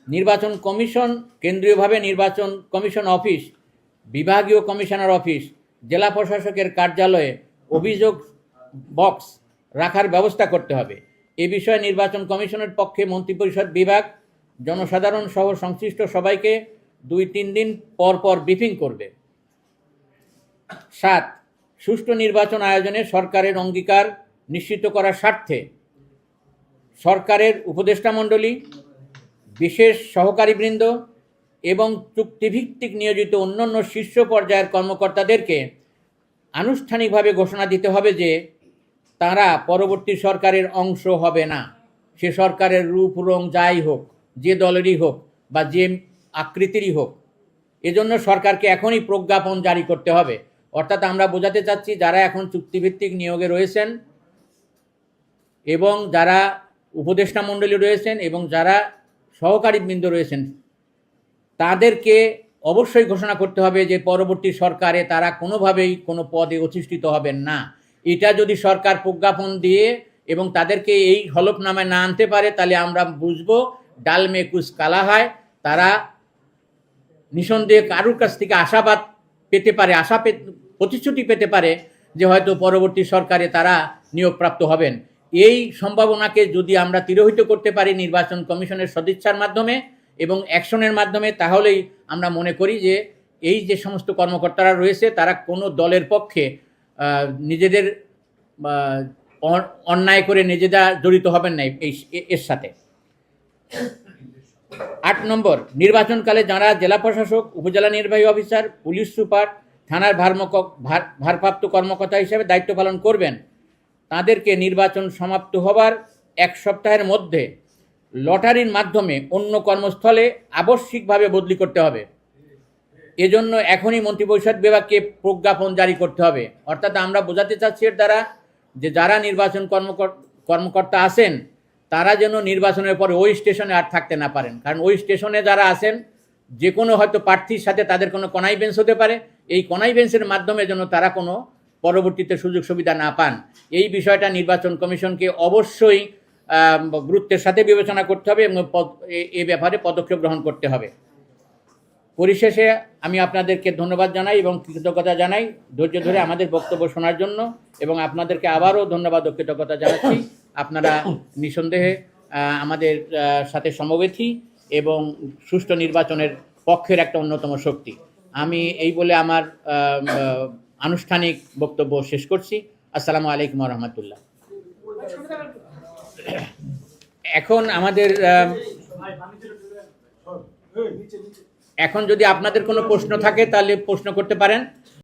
নির্বাচন কমিশন কেন্দ্রীয়ভাবে নির্বাচন commission office, বিভাগীয় কমিশনার অফিস, জেলা প্রশাসকের কার্যালয়ে অভিযোগ বক্স রাখার ব্যবস্থা করতে হবে। এ বিষয়ে নির্বাচন কমিশনের পক্ষে মন্ত্রিপরিষদ বিভাগ জনসাধারণ সহ সংশ্লিষ্ট সবাইকে 2-3 দিন পর পর ব্রিফিং করবে। 7. সুষ্ঠু নির্বাচন আয়োজনে সরকারের অঙ্গীকার নিশ্চিত করার স্বার্থে সরকারের উপদেষ্টা মণ্ডলী, বিশেষ সহকারীবৃন্দ এবং চুক্তিভিত্তিক নিয়োজিত অন্যান্য শীর্ষ পর্যায়ের কর্মকর্তাদেরকে আনুষ্ঠানিকভাবে ঘোষণা দিতে হবে যে তারা পরবর্তী সরকারের অংশ হবে না। সে সরকারের রূপ রং যাই হোক, যে দলেরই হোক বা যে আকৃতিরই হোক, এজন্য সরকারকে এখনই প্রজ্ঞাপন জারি করতে হবে। অর্থাৎ আমরা বোঝাতে চাচ্ছি, যারা এখন চুক্তিভিত্তিক নিয়োগে রয়েছেন এবং যারা উপদেষ্টা মণ্ডলী রয়েছেন এবং যারা সহকারীবৃন্দ রয়েছেন, তাদেরকে অবশ্যই ঘোষণা করতে হবে যে পরবর্তী সরকারে তারা কোনোভাবেই কোনো পদে অধিষ্ঠিত হবেন না। এটা যদি সরকার প্রজ্ঞাপন দিয়ে এবং তাদেরকে এই হলফনামায় না আনতে পারে, তাহলে আমরা বুঝবো ডাল মে কুছ কালা হয়। তারা নিঃসন্দেহে কারুর কাছ থেকে আশাবাদ পেতে পারে, প্রতিশ্রুতি পেতে পারে যে হয়তো পরবর্তী সরকারে তারা নিয়োগপ্রাপ্ত হবেন। এই সম্ভাবনাকে যদি আমরা তিরোহিত করতে পারি নির্বাচন কমিশনের সদিচ্ছার মাধ্যমে এবং অ্যাকশনের মাধ্যমে, তাহলেই আমরা মনে করি যে এই যে সমস্ত কর্মকর্তারা রয়েছে তারা কোনো দলের পক্ষে নিজেদের অন্যায় করে নিজেরা জড়িত হবেন না এর সাথে। 8 নম্বর, নির্বাচনকালে যারা জেলা প্রশাসক, উপজেলা নির্বাহী অফিসার, পুলিশ সুপার, থানার ভারপ্রাপ্ত কর্মকর্তা হিসেবে দায়িত্ব পালন করবেন, তাদেরকে নির্বাচন সমাপ্ত হবার 1 সপ্তাহের মধ্যে লটারির মাধ্যমে অন্য কর্মস্থলে আবশ্যিকভাবে বদলি করতে হবে। এজন্য এখনই মন্ত্রিপরিষদ বিভাগকে প্রজ্ঞাপন জারি করতে হবে। অর্থাৎ আমরা বোঝাতে চাচ্ছি এর দ্বারা যে যারা নির্বাচন কর্মকর্তা আছেন তারা যেন নির্বাচনের পরে ওই স্টেশনে আর থাকতে না পারেন। কারণ ওই স্টেশনে যারা আছেন, যে কোনো হয়তো প্রার্থীর সাথে তাদের কোনো কনাই বেঞ্চ হতে পারে, এই কনাই বেঞ্চের মাধ্যমে যেন তারা কোনো পরবর্তীতে সুযোগ সুবিধা না পান। এই বিষয়টা নির্বাচন কমিশনকে অবশ্যই গুরুত্বের সাথে বিবেচনা করতে হবে এবং এ ব্যাপারে পদক্ষেপ গ্রহণ করতে হবে। পরিশেষে আমি আপনাদেরকে ধন্যবাদ জানাই এবং কৃতজ্ঞতা জানাই ধৈর্য ধরে আমাদের বক্তব্য শোনার জন্য, এবং আপনাদেরকে আবারও ধন্যবাদ ও কৃতজ্ঞতা জানাচ্ছি। আপনারা নিঃসন্দেহে আমাদের সাথে সমবেথী এবং সুষ্ঠু নির্বাচনের পক্ষের একটা অন্যতম শক্তি। আমি এই বলে আমার আনুষ্ঠানিক বক্তব্য শেষ করছি। আসসালামু আলাইকুম ওয়া রাহমাতুল্লাহ। এখন আমাদের এখন যদি আপনাদের কোনো প্রশ্ন থাকে তাহলে প্রশ্ন করতে পারেন।